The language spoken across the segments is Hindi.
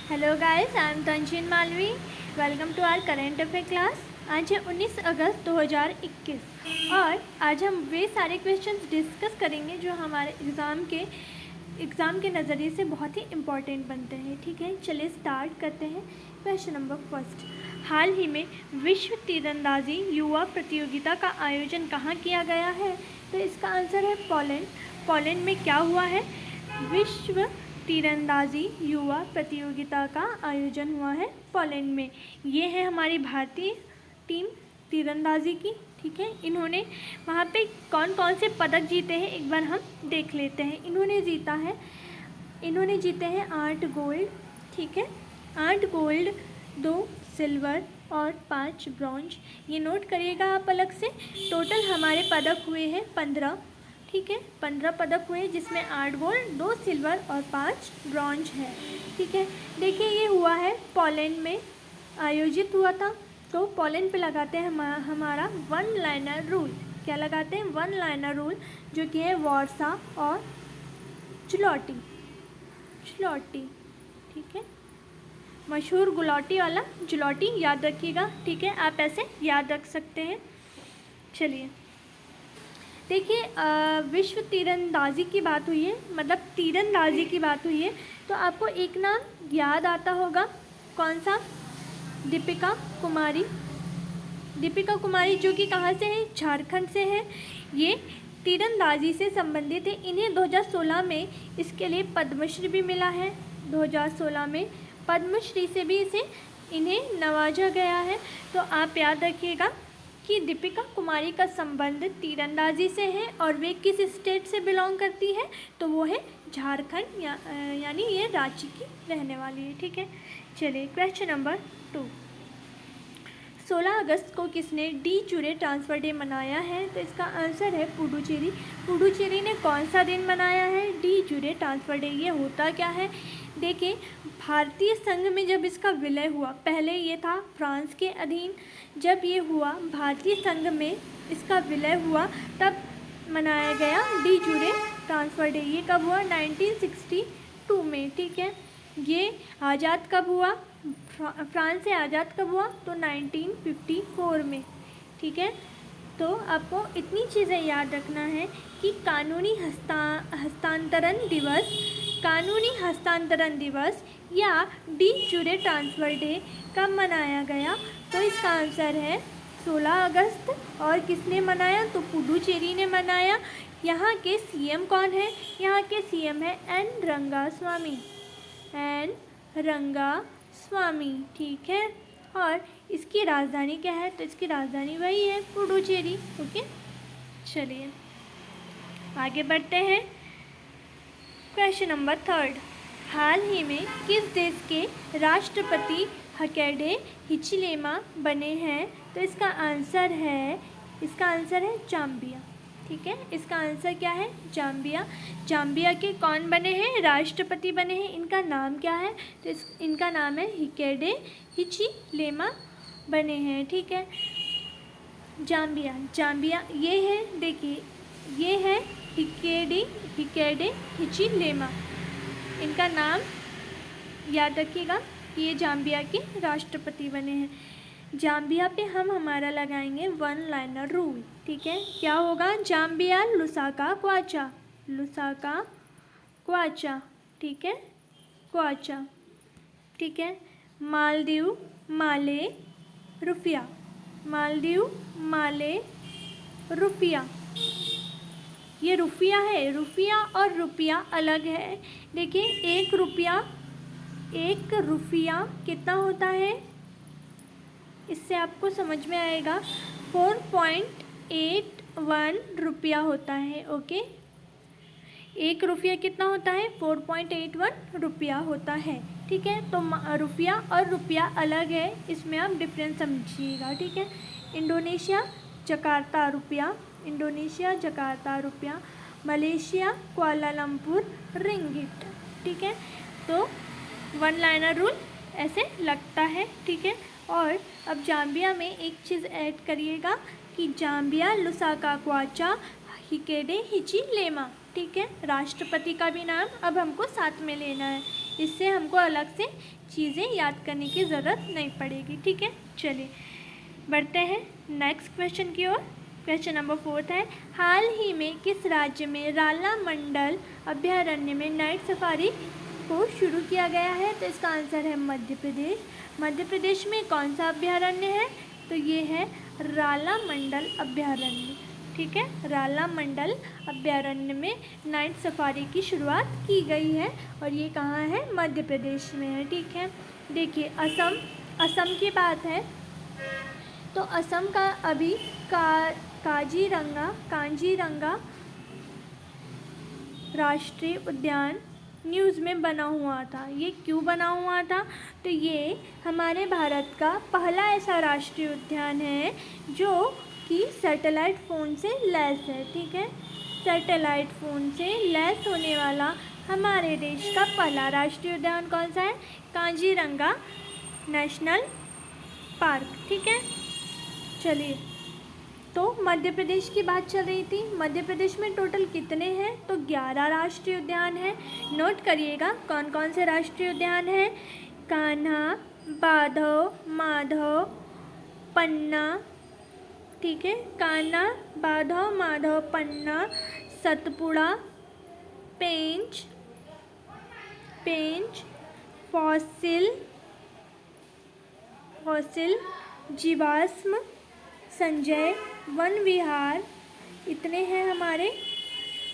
Hello guys, I am Tanzeen Malvi. Welcome to our current affair class. आज है 19 अगस्त 2021 और आज हम वे सारे क्वेश्चंस डिस्कस करेंगे जो हमारे एग्ज़ाम के नज़रिए से बहुत ही इम्पॉर्टेंट बनते हैं। ठीक है, चलिए स्टार्ट करते हैं। क्वेश्चन नंबर फर्स्ट, हाल ही में विश्व तीरंदाजी युवा प्रतियोगिता का आयोजन कहाँ किया गया है? तो इसका आंसर है पोलैंड। पोलैंड में क्या हुआ है? विश्व तीरंदाजी युवा प्रतियोगिता का आयोजन हुआ है पोलैंड में। ये है हमारी भारतीय टीम तीरंदाजी की। ठीक है, इन्होंने वहाँ पे कौन कौन से पदक जीते हैं एक बार हम देख लेते हैं। इन्होंने जीते हैं 8 गोल्ड। ठीक है, 8 गोल्ड, 2 सिल्वर और 5 ब्रॉन्ज। ये नोट करिएगा आप अलग से। टोटल हमारे पदक हुए हैं 15। ठीक है, 15 पदक हुए जिसमें 8 गोल्ड, 2 सिल्वर और 5 ब्रॉन्ज है। ठीक है, देखिए ये हुआ है पोलैंड में आयोजित हुआ था। तो पोलैंड पे लगाते हैं हमारा वन लाइनर रूल। क्या लगाते हैं? वन लाइनर रूल, जो कि है वार्सा और चुलौटी। ठीक है, मशहूर गुलाटी वाला जुलौटी याद रखिएगा। ठीक है, आप ऐसे याद रख सकते हैं। चलिए देखिए, विश्व तीरंदाजी की बात हुई है, मतलब तीरंदाजी की बात हुई है, तो आपको एक नाम याद आता होगा। कौन सा? दीपिका कुमारी। दीपिका कुमारी जो कि कहाँ से है? झारखंड से है। ये तीरंदाजी से संबंधित है। इन्हें 2016 में इसके लिए पद्मश्री भी मिला है। 2016 में पद्मश्री से भी इन्हें नवाजा गया है। तो आप याद रखिएगा कि दीपिका कुमारी का संबंध तीरंदाजी से है और वे किस स्टेट से बिलोंग करती है? तो वो है झारखंड, यानी ये रांची की रहने वाली है। ठीक है, चलिए क्वेश्चन नंबर 2, 16 अगस्त को किसने डी जुरे ट्रांसफ़र डे मनाया है? तो इसका आंसर है पुडुचेरी। पुडुचेरी ने कौन सा दिन मनाया है? डी जुरे ट्रांसफ़र डे। ये होता क्या है? देखिए, भारतीय संघ में जब इसका विलय हुआ, पहले ये था फ्रांस के अधीन। जब ये हुआ भारतीय संघ में इसका विलय हुआ, तब मनाया गया डी जुरे ट्रांसफ़र डे। ये कब हुआ? 1962 में। ठीक है, ये आज़ाद कब हुआ? फ्रांस से आज़ाद कब हुआ? तो 1954 में। ठीक है, तो आपको इतनी चीज़ें याद रखना है कि कानूनी हस्तांतरण दिवस या डी जुरे ट्रांसफ़र डे कब मनाया गया? तो इसका आंसर है 16 अगस्त। और किसने मनाया? तो पुडुचेरी ने मनाया। यहाँ के सीएम कौन है? यहाँ के सीएम है एन रंगास्वामी। ठीक है, और इसकी राजधानी क्या है? तो इसकी राजधानी वही है, पुडुचेरी। ओके, चलिए आगे बढ़ते हैं। क्वेश्चन नंबर 3, हाल ही में किस देश के राष्ट्रपति हकाइडे हिचिलेमा बने हैं? तो इसका आंसर है जाम्बिया। ठीक है, इसका आंसर क्या है? जाम्बिया। जाम्बिया के कौन बने हैं? राष्ट्रपति बने हैं। इनका नाम क्या है? तो इनका नाम है हकाइडे हिचिलेमा बने हैं। ठीक है, जाम्बिया ये है। देखिए, ये है हकाइडे हिचिलेमा। इनका नाम याद रखिएगा कि ये जाम्बिया के राष्ट्रपति बने हैं। जाम्बिया पे हम हमारा लगाएंगे वन लाइनर रूल। ठीक है, क्या होगा? Zambia Lusaka क्वाचा। ठीक है, क्वाचा। ठीक है, मालदीव माले रुपया। ये रुपया है। रुपया और रुपया अलग है। देखिए, एक रुपया कितना होता है? इससे आपको समझ में आएगा, 4.81 रुपया होता है। ओके, एक रुपया कितना होता है? 4.81 रुपया होता है। ठीक है, तो रुपया और रुपया अलग है, इसमें आप डिफरेंस समझिएगा। ठीक है, इंडोनेशिया जकार्ता रुपया, मलेशिया कुआलालंपुर रिंगिट। ठीक है, तो वन लाइनर रूल ऐसे लगता है। ठीक है, और अब जाम्बिया में एक चीज़ ऐड करिएगा कि जाम्बिया लुसाका क्वाचा हकाइडे हिचिलेमा। ठीक है, राष्ट्रपति का भी नाम अब हमको साथ में लेना है। इससे हमको अलग से चीज़ें याद करने की ज़रूरत नहीं पड़ेगी। ठीक है, चलिए बढ़ते हैं नेक्स्ट क्वेश्चन की ओर। क्वेश्चन नंबर 4 है, हाल ही में किस राज्य में राला मंडल अभयारण्य में नाइट सफारी को शुरू किया गया है? तो इसका आंसर है मध्य प्रदेश। मध्य प्रदेश में कौन सा अभयारण्य है? तो ये है राला मंडल अभयारण्य। ठीक है, राला मंडल अभयारण्य में नाइट सफारी की शुरुआत की गई है और ये कहाँ है? मध्य प्रदेश में है। ठीक है, देखिए असम की बात है तो असम का अभी काजीरंगा राष्ट्रीय उद्यान न्यूज़ में बना हुआ था। ये क्यों बना हुआ था? तो ये हमारे भारत का पहला ऐसा राष्ट्रीय उद्यान है जो कि सैटेलाइट फ़ोन से लैस है। ठीक है, सैटेलाइट फ़ोन से लैस होने वाला हमारे देश का पहला राष्ट्रीय उद्यान कौन सा है? Kaziranga national park. ठीक है, चलिए तो मध्य प्रदेश की बात चल रही थी। मध्य प्रदेश में टोटल कितने हैं? तो 11 राष्ट्रीय उद्यान हैं। नोट करिएगा कौन कौन से राष्ट्रीय उद्यान हैं। कान्हा, बांधव, माधव, पन्ना। ठीक है, कान्हा, बांधव, माधव, पन्ना, सतपुड़ा, पेंच, फॉसिल, जीवाश्म, संजय, वन विहार, इतने हैं हमारे।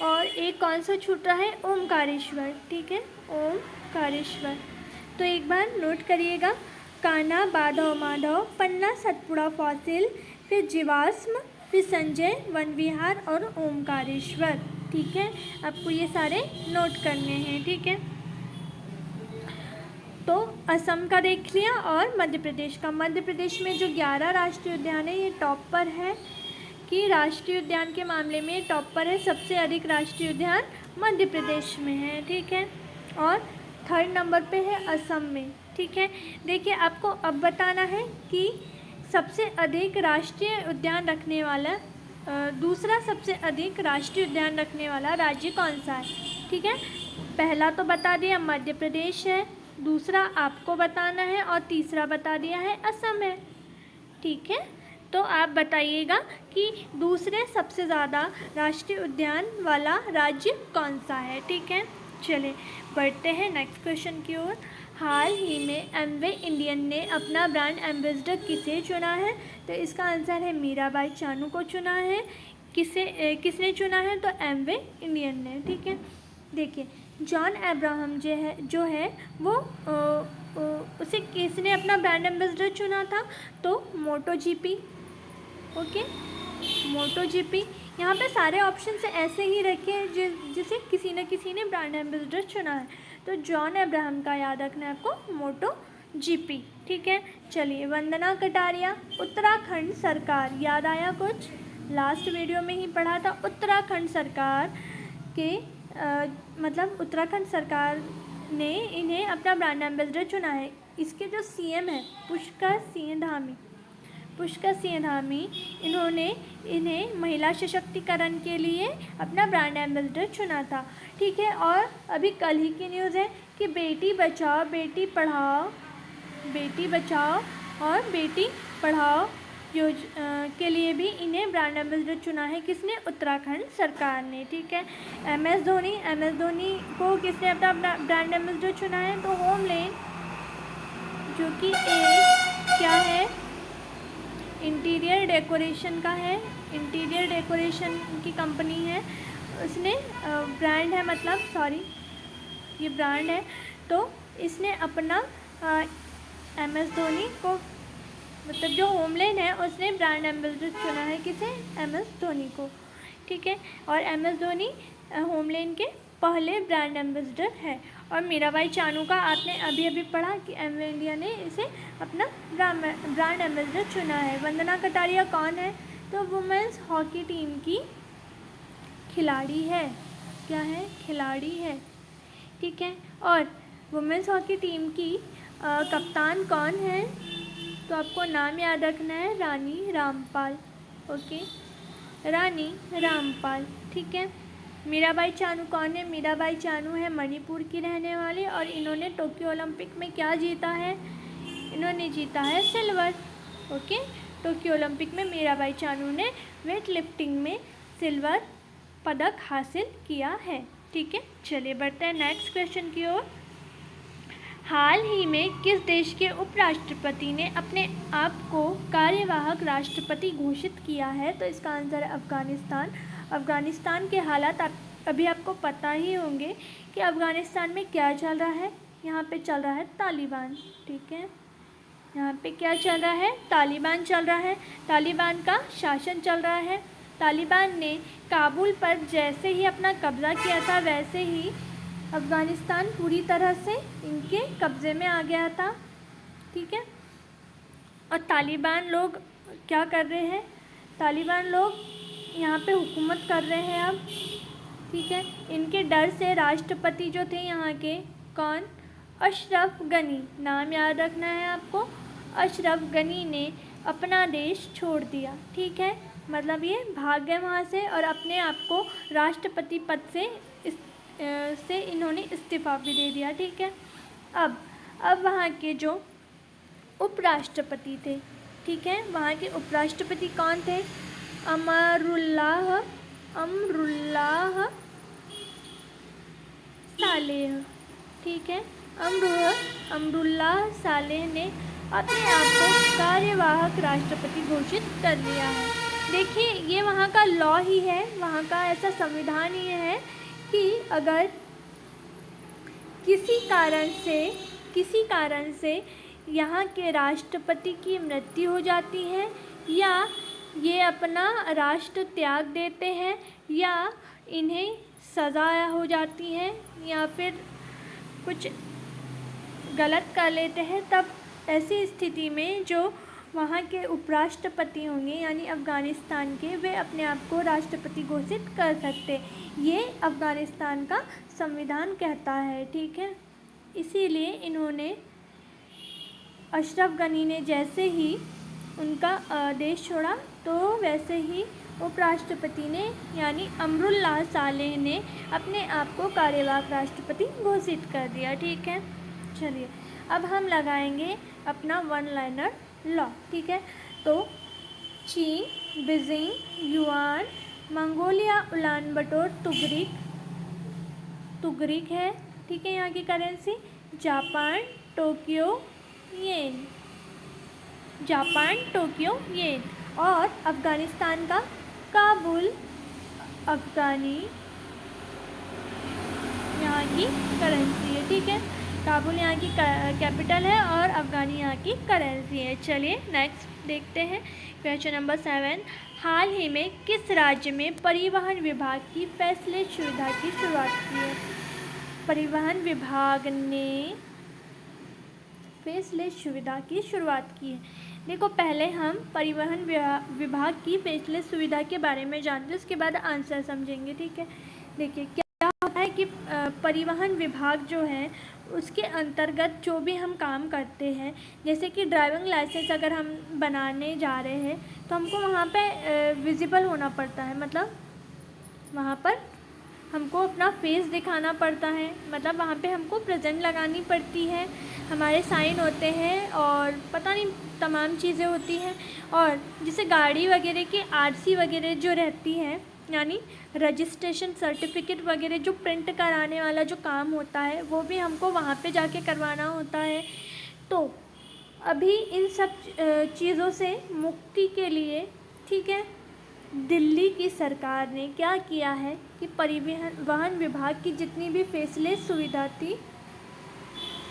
और एक कौन सा छूट रहा है? ओमकारेश्वर। ठीक है, ओमकारेश्वर। तो एक बार नोट करिएगा, कान्हा, बांधव, माधव, पन्ना, सतपुड़ा, फॉसिल, फिर जीवाश्म, फिर संजय, वन विहार और ओमकारेश्वर। ठीक है, आपको ये सारे नोट करने हैं। ठीक है, तो असम का देख लिया और मध्य प्रदेश का। मध्य प्रदेश में जो 11 राष्ट्रीय उद्यान है ये टॉप पर है कि राष्ट्रीय उद्यान के मामले में टॉप पर है। सबसे अधिक राष्ट्रीय उद्यान मध्य प्रदेश में है। ठीक है, और 3rd नंबर पे है असम में। ठीक है, देखिए आपको अब बताना है कि सबसे अधिक राष्ट्रीय उद्यान रखने वाला दूसरा सबसे अधिक राष्ट्रीय उद्यान रखने वाला राज्य कौन सा है। ठीक है, पहला तो बता दिया मध्य प्रदेश है, दूसरा आपको बताना है और तीसरा बता दिया है असम है। ठीक है, तो आप बताइएगा कि दूसरे सबसे ज़्यादा राष्ट्रीय उद्यान वाला राज्य कौन सा है। ठीक है, चलिए बढ़ते हैं नेक्स्ट क्वेश्चन की ओर। हाल ही में एमवे इंडियन ने अपना ब्रांड एम्बेसडर किसे चुना है? तो इसका आंसर है मीराबाई चानू को चुना है। किसने चुना है? तो एमवे इंडियन ने। ठीक है, देखिए जॉन अब्राहम जो है वो उसे किसने अपना ब्रांड एम्बेसडर चुना था? तो मोटो जीपी। ओके, मोटो जीपी। यहाँ पे सारे ऑप्शन से ऐसे ही रखे हैं जिसे किसी न किसी ने ब्रांड एम्बेसडर चुना है। तो जॉन अब्राहम का याद रखना है आपको, मोटो जीपी। ठीक है, चलिए वंदना कटारिया, उत्तराखंड सरकार, याद आया कुछ? लास्ट वीडियो में ही पढ़ा था। उत्तराखंड सरकार के मतलब उत्तराखंड सरकार ने इन्हें अपना ब्रांड एम्बेसडर चुना है। इसके जो सीएम है पुष्कर सिंह धामी, इन्होंने इन्हें महिला सशक्तिकरण के लिए अपना ब्रांड एम्बेसडर चुना था। ठीक है, और अभी कल ही की न्यूज़ है कि बेटी बचाओ बेटी पढ़ाओ और बेटी पढ़ाओ के लिए भी इन्हें ब्रांड एम्बेसडर चुना है। किसने? उत्तराखंड सरकार ने। ठीक है, एम एस धोनी को किसने अपना ब्रांड एम्बेसडर चुना है? तो होमलेन, जो कि एक क्या है? इंटीरियर डेकोरेशन का है, इंटीरियर डेकोरेशन की कंपनी है। उसने ब्रांड है, मतलब सॉरी ये ब्रांड है। तो इसने अपना एम एस धोनी को, मतलब जो होमलेन है उसने ब्रांड एम्बेसडर चुना है। किसे? एम एस धोनी को। ठीक है, और एम एस धोनी होमलेन के पहले ब्रांड एम्बेसडर है। और मीराबाई चानू का आपने अभी अभी पढ़ा कि एमवे इंडिया ने इसे अपना ब्रांड एम्बेसडर चुना है। वंदना कटारिया कौन है? तो वुमेंस हॉकी टीम की खिलाड़ी है। क्या है? खिलाड़ी है। ठीक है, और वुमेंस हॉकी टीम की कप्तान कौन है? तो आपको नाम याद रखना है, रानी रामपाल। ओके, रानी रामपाल। ठीक है, मीराबाई चानू कौन है? मीराबाई चानू है मणिपुर की रहने वाले, और इन्होंने टोक्यो ओलंपिक में क्या जीता है? इन्होंने जीता है सिल्वर। ओके, टोक्यो ओलंपिक में मीराबाई चानू ने वेट लिफ्टिंग में सिल्वर पदक हासिल किया है। ठीक है, चलिए बढ़ते हैं नेक्स्ट क्वेश्चन की ओर। हाल ही में किस देश के उपराष्ट्रपति ने अपने आप को कार्यवाहक राष्ट्रपति घोषित किया है? तो इसका आंसर है अफ़गानिस्तान। अफ़गानिस्तान के हालात अभी आपको पता ही होंगे कि अफ़गानिस्तान में क्या चल रहा है। यहाँ पे चल रहा है तालिबान। ठीक है, यहाँ पे क्या चल रहा है? तालिबान चल रहा है। तालिबान का शासन चल रहा है। तालिबान ने काबुल पर जैसे ही अपना कब्ज़ा किया था, वैसे ही अफ़गानिस्तान पूरी तरह से इनके कब्ज़े में आ गया था। ठीक है, और तालिबान लोग क्या कर रहे हैं? तालिबान लोग यहाँ पे हुकूमत कर रहे हैं अब। ठीक है, इनके डर से राष्ट्रपति जो थे यहाँ के, कौन? अशरफ गनी, नाम याद रखना है आपको। अशरफ गनी ने अपना देश छोड़ दिया। ठीक है, मतलब ये भाग गए वहाँ से और अपने आप को राष्ट्रपति पद से इन्होंने इस्तीफ़ा भी दे दिया। ठीक है, अब वहाँ के जो उपराष्ट्रपति थे, ठीक है, वहाँ के उपराष्ट्रपति कौन थे? अमरुल्लाह सालेह। ठीक है, अमरुल्लाह सालेह ने अपने आप को कार्यवाहक राष्ट्रपति घोषित कर लिया है। देखिए, ये वहाँ का लॉ ही है, वहाँ का ऐसा संविधान ही है कि अगर किसी कारण से यहाँ के राष्ट्रपति की मृत्यु हो जाती है, या ये अपना राष्ट्र त्याग देते हैं, या इन्हें सज़ा हो जाती है, या फिर कुछ गलत कर लेते हैं, तब ऐसी स्थिति में जो वहाँ के उपराष्ट्रपति होंगे यानी अफ़गानिस्तान के, वे अपने आप को राष्ट्रपति घोषित कर सकते। ये अफ़गानिस्तान का संविधान कहता है। ठीक है, इसीलिए इन्होंने, अशरफ गनी ने जैसे ही उनका देश छोड़ा, तो वैसे ही उपराष्ट्रपति ने यानी अमरुल्लाह सालेह ने अपने आप को कार्यवाहक राष्ट्रपति घोषित कर दिया। ठीक है, चलिए अब हम लगाएंगे अपना वन लाइनर लॉ। ठीक है, तो चीन, बीजिंग, युआन, मंगोलिया, उलान बटोर, तुगरिक है। ठीक है, यहाँ की करेंसी। जापान, टोक्यो, येन। और अफ़गानिस्तान का काबुल, अफ़गानी यहाँ की करेंसी है। ठीक है, काबुल यहाँ की कैपिटल है और अफ़गानी यहाँ की करेंसी है। चलिए नेक्स्ट देखते हैं क्वेश्चन नंबर 7। हाल ही में किस राज्य में परिवहन विभाग की फैसलेस सुविधा की शुरुआत की है? परिवहन विभाग ने फैसलेस सुविधा की शुरुआत की है। देखो, पहले हम परिवहन विभाग की फैसलेस सुविधा के बारे में जानते हैं, उसके बाद आंसर समझेंगे। ठीक है, देखिए क्या होता है कि परिवहन विभाग जो है उसके अंतर्गत जो भी हम काम करते हैं, जैसे कि ड्राइविंग लाइसेंस अगर हम बनाने जा रहे हैं तो हमको वहाँ पे विजिबल होना पड़ता है, मतलब वहाँ पर हमको अपना फेस दिखाना पड़ता है, मतलब वहाँ पे हमको प्रेजेंट लगानी पड़ती है, हमारे साइन होते हैं और पता नहीं तमाम चीज़ें होती हैं। और जैसे गाड़ी वगैरह की आरसी वगैरह जो रहती है, यानी रजिस्ट्रेशन सर्टिफिकेट वगैरह जो प्रिंट कराने वाला जो काम होता है, वो भी हमको वहाँ पे जाके करवाना होता है। तो अभी इन सब चीज़ों से मुक्ति के लिए, ठीक है, दिल्ली की सरकार ने क्या किया है कि परिवहन विभाग की जितनी भी फेसलेस सुविधा थी,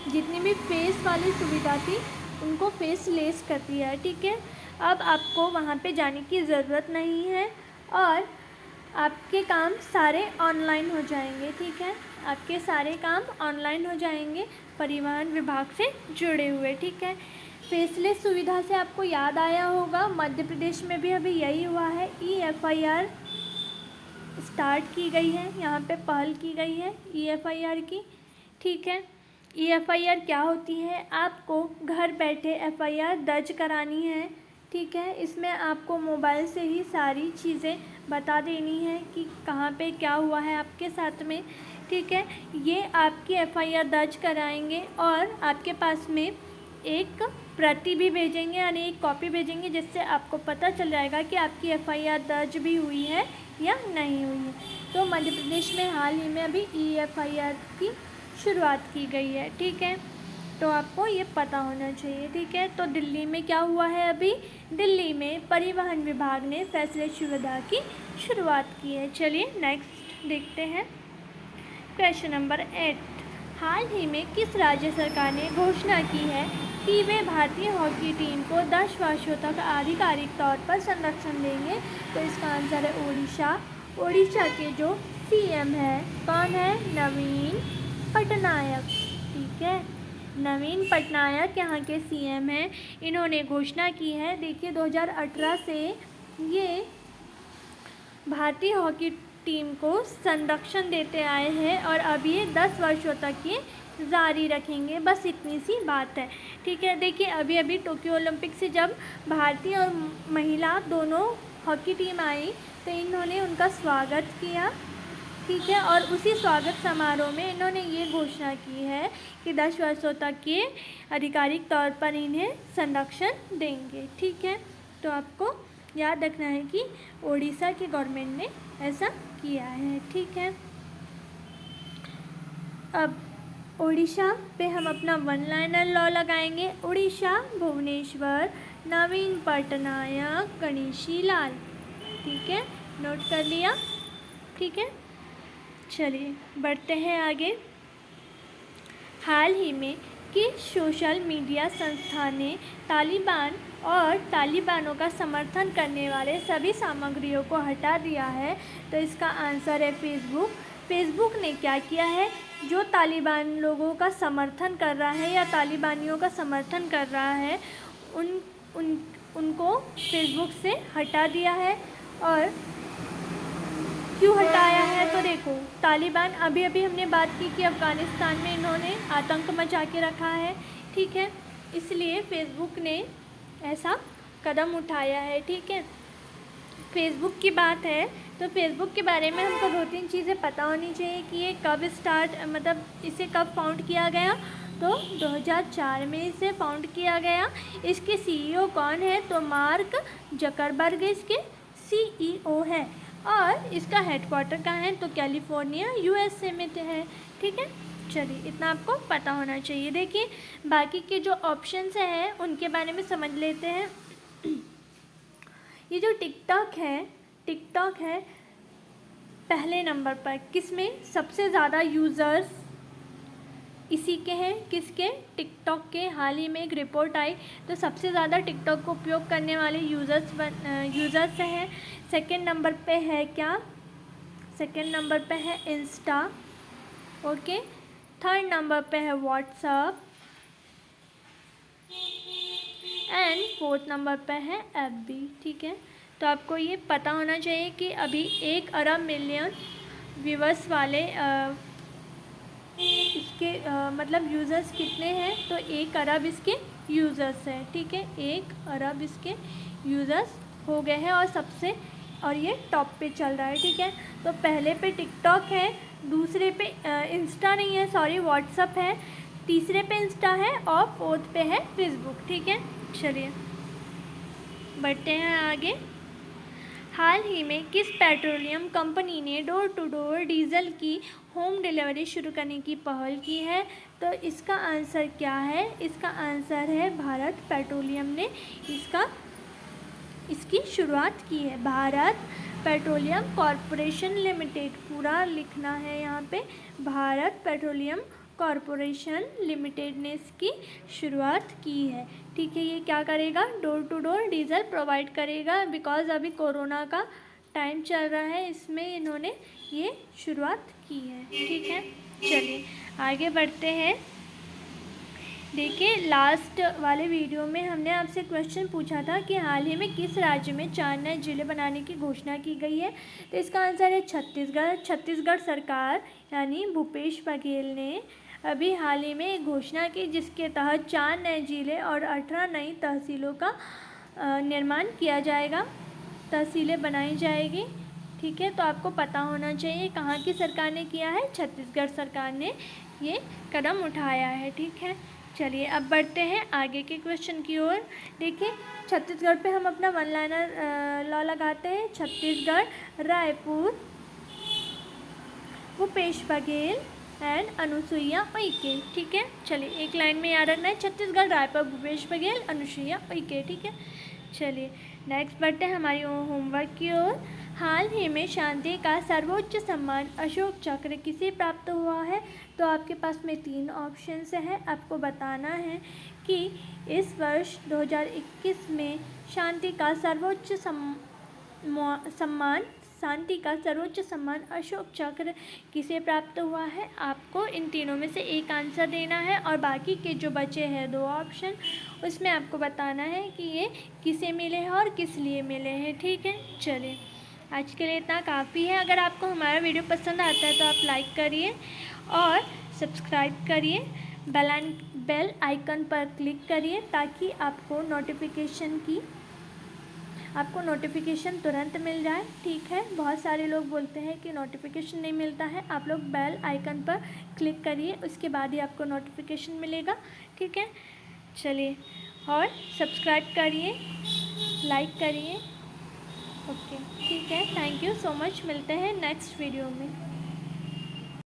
जितनी भी फेस वाली सुविधा थी, उनको फेसलेस कर दिया है। ठीक है, अब आपको वहाँ पे जाने की ज़रूरत नहीं है और आपके काम सारे ऑनलाइन हो जाएंगे। ठीक है, आपके सारे काम ऑनलाइन हो जाएंगे परिवहन विभाग से जुड़े हुए। ठीक है, फेसलेस सुविधा से आपको याद आया होगा, मध्य प्रदेश में भी अभी यही हुआ है। EFIR स्टार्ट की गई है, यहाँ पे पहल की गई है EFIR की। ठीक है, EFIR क्या होती है? आपको घर बैठे FIR दर्ज करानी है। ठीक है, इसमें आपको मोबाइल से ही सारी चीज़ें बता देनी है कि कहाँ पे क्या हुआ है आपके साथ में, ठीक है। ये आपकी एफआईआर दर्ज कराएंगे और आपके पास में एक प्रति भी भेजेंगे, यानी एक कॉपी भेजेंगे, जिससे आपको पता चल जाएगा कि आपकी एफआईआर दर्ज भी हुई है या नहीं हुई है। तो मध्य प्रदेश में हाल ही में अभी ईएफआईआर की शुरुआत की गई है, ठीक है। तो आपको ये पता होना चाहिए, ठीक है। तो दिल्ली में क्या हुआ है, अभी दिल्ली में परिवहन विभाग ने फैसलेस सुविधा की शुरुआत की है। चलिए नेक्स्ट देखते हैं। क्वेश्चन नंबर 8, हाल ही में किस राज्य सरकार ने घोषणा की है कि वे भारतीय हॉकी टीम को 10 वर्षों तक आधिकारिक तौर पर संरक्षण देंगे? तो इसका आंसर है उड़ीसा। उड़ीसा के जो सीएम है कौन है, नवीन पटनायक, ठीक है। नवीन पटनायक यहाँ के सीएम हैं, इन्होंने घोषणा की है। देखिए 2018 से ये भारतीय हॉकी टीम को संरक्षण देते आए हैं और अब ये 10 वर्षों तक ये जारी रखेंगे, बस इतनी सी बात है, ठीक है। देखिए अभी अभी टोक्यो ओलंपिक से जब भारतीय और महिला दोनों हॉकी टीम आई तो इन्होंने उनका स्वागत किया, ठीक है। और उसी स्वागत समारोह में इन्होंने ये घोषणा की है कि 10 वर्षों तक ये आधिकारिक तौर पर इन्हें संरक्षण देंगे, ठीक है। तो आपको याद रखना है कि ओडिशा की गवर्नमेंट ने ऐसा किया है, ठीक है। अब ओडिशा पे हम अपना वन लाइनर लॉ लगाएंगे। उड़ीसा भुवनेश्वर नवीन पटनायक गणेशी लाल, ठीक है, नोट कर लिया, ठीक है। चलिए बढ़ते हैं आगे। हाल ही में किस सोशल मीडिया संस्था ने तालिबान और तालिबानों का समर्थन करने वाले सभी सामग्रियों को हटा दिया है? तो इसका आंसर है फेसबुक। फेसबुक ने क्या किया है, जो तालिबान लोगों का समर्थन कर रहा है या तालिबानियों का समर्थन कर रहा है उनको फेसबुक से हटा दिया है। और क्यों हटाया है, तो देखो तालिबान अभी हमने बात की कि अफ़गानिस्तान में इन्होंने आतंक मचा के रखा है, ठीक है, इसलिए फेसबुक ने ऐसा कदम उठाया है, ठीक है। फेसबुक की बात है तो फेसबुक के बारे में हमको 2-3 चीज़ें पता होनी चाहिए कि ये कब इसे कब फाउंड किया गया। तो 2004 में इसे फाउंड किया गया। इसके सीईओ कौन है, तो मार्क जकरबर्ग इसके सीईओ है और इसका हेडक्वार्टर कहाँ है, तो कैलिफोर्निया यूएसए में है, ठीक है। चलिए इतना आपको पता होना चाहिए। देखिए बाकी के जो ऑप्शंस हैं उनके बारे में समझ लेते हैं। ये जो टिकटॉक है पहले नंबर पर, किसमें सबसे ज़्यादा यूज़र्स इसी के हैं, किसके, टिकटॉक के। हाल ही में एक रिपोर्ट आई तो सबसे ज़्यादा टिकटॉक को उपयोग करने वाले यूज़र्स हैं। सेकंड नंबर पे है क्या, सेकंड नंबर पे है इंस्टा, ओके। थर्ड नंबर पे है व्हाट्सएप एंड फोर्थ नंबर पे है एफबी, ठीक है। तो आपको ये पता होना चाहिए कि अभी 1 अरब मिलियन व्यूवर्स वाले इसके मतलब यूज़र्स कितने हैं, तो 1 अरब इसके यूज़र्स हैं, ठीक है। 1 अरब इसके यूज़र्स हो गए हैं और ये टॉप पे चल रहा है, ठीक है। तो पहले पे टिकटॉक है, दूसरे पे इंस्टा नहीं है, सॉरी व्हाट्सएप है, तीसरे पे इंस्टा है और फोर्थ पे है फेसबुक, ठीक है। चलिए बढ़ते हैं आगे। हाल ही में किस पेट्रोलियम कंपनी ने डोर टू डोर डीजल की होम डिलीवरी शुरू करने की पहल की है? तो इसका आंसर क्या है, इसका आंसर है भारत पेट्रोलियम ने इसकी शुरुआत की है। भारत पेट्रोलियम कॉरपोरेशन लिमिटेड, पूरा लिखना है यहाँ पे, भारत पेट्रोलियम कॉरपोरेशन लिमिटेड ने इसकी शुरुआत की है, ठीक है। ये क्या करेगा, door to door diesel provide करेगा। बिकॉज़ अभी कोरोना का टाइम चल रहा है, इसमें इन्होंने ये शुरुआत की है, ठीक है। चलिए आगे बढ़ते हैं। देखिए लास्ट वाले वीडियो में हमने आपसे क्वेश्चन पूछा था कि हाल ही में किस राज्य में 4 नए जिले बनाने की घोषणा की गई है? तो इसका आंसर है छत्तीसगढ़। छत्तीसगढ़ सरकार यानी भूपेश बघेल ने अभी हाल ही में एक घोषणा की जिसके तहत 4 नए जिले और 18 नई तहसीलों का निर्माण किया जाएगा, तहसीलें बनाई जाएगी, ठीक है। तो आपको पता होना चाहिए कहाँ की सरकार ने किया है, छत्तीसगढ़ सरकार ने ये कदम उठाया है, ठीक है। चलिए अब बढ़ते हैं आगे के क्वेश्चन की ओर। देखिए छत्तीसगढ़ पे हम अपना वन लाइनर लॉ लगाते हैं। छत्तीसगढ़ रायपुर भूपेश बघेल एंड अनुसुईया उइके, ठीक है। चलिए एक लाइन में याद रखना है, छत्तीसगढ़ रायपुर भूपेश बघेल अनुसुईया उइके, ठीक है। चलिए नेक्स्ट बढ़ते हैं हमारी होमवर्क की ओर। हाल ही में शांति का सर्वोच्च सम्मान अशोक चक्र किसे प्राप्त हुआ है? तो आपके पास में 3 ऑप्शंस है, आपको बताना है कि इस वर्ष 2021 में शांति का सर्वोच्च सम्मान अशोक चक्र किसे प्राप्त हुआ है। आपको इन तीनों में से एक आंसर देना है और बाकी के जो बचे हैं 2 ऑप्शन, उसमें आपको बताना है कि ये किसे मिले हैं और किस लिए मिले हैं, ठीक है। चलिए आज के लिए इतना काफ़ी है। अगर आपको हमारा वीडियो पसंद आता है तो आप लाइक करिए और सब्सक्राइब करिए, बेल आइकन पर क्लिक करिए ताकि आपको नोटिफिकेशन तुरंत मिल जाए, ठीक है। बहुत सारे लोग बोलते हैं कि नोटिफिकेशन नहीं मिलता है, आप लोग बेल आइकन पर क्लिक करिए, उसके बाद ही आपको नोटिफिकेशन मिलेगा, ठीक है। चलिए और सब्सक्राइब करिए, लाइक करिए, ओके, ठीक है। थैंक यू सो मच, मिलते हैं नेक्स्ट वीडियो में।